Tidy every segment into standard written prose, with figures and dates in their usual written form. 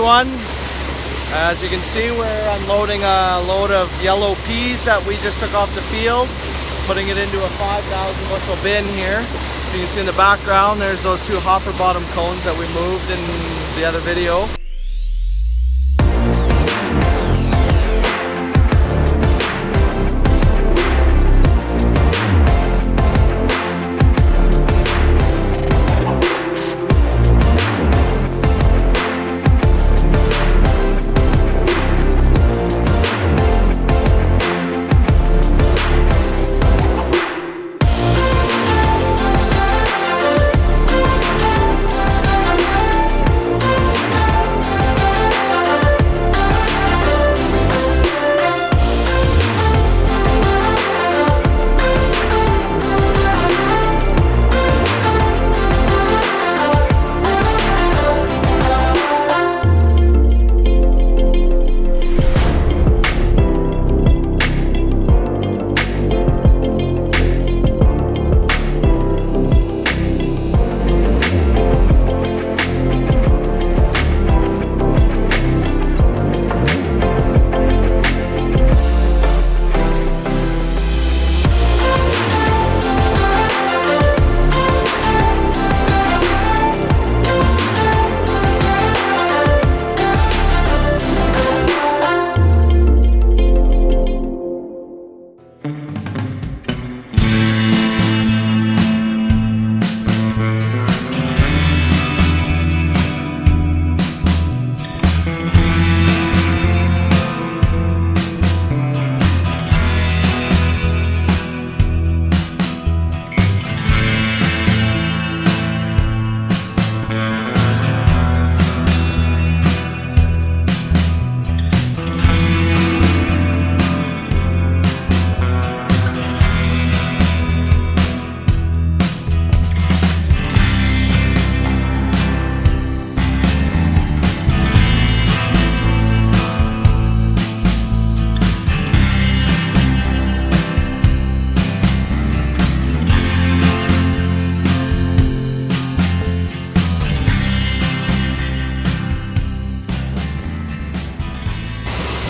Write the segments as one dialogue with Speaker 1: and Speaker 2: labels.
Speaker 1: everyone. As you can see, we're unloading a load of yellow peas that we just took off the field, putting it into a 5,000 bushel bin here. So you can see in the background there's those two hopper bottom cones that we moved in the other video.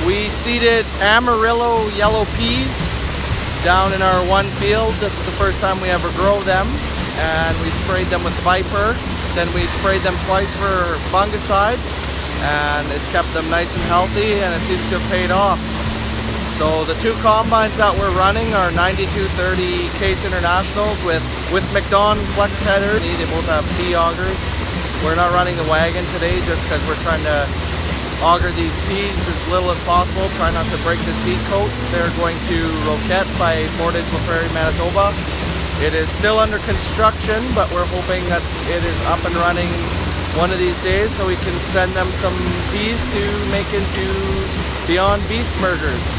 Speaker 1: We seeded Amarillo yellow peas down in our one field. This is the first time we ever grow them, and we sprayed them with Viper. Then we sprayed them twice for fungicide, and it kept them nice and healthy, and it seems to have paid off. So the two combines that we're running are 9230 Case Internationals with Macdon flex headers. They both have P augers. We're not running the wagon today just because we're trying to auger these peas as little as possible, try not to break the seed coat. They're going to Roquette by Portage La Prairie, Manitoba. It is still under construction, but we're hoping that it is up and running one of these days so we can send them some peas to make into Beyond Beef burgers.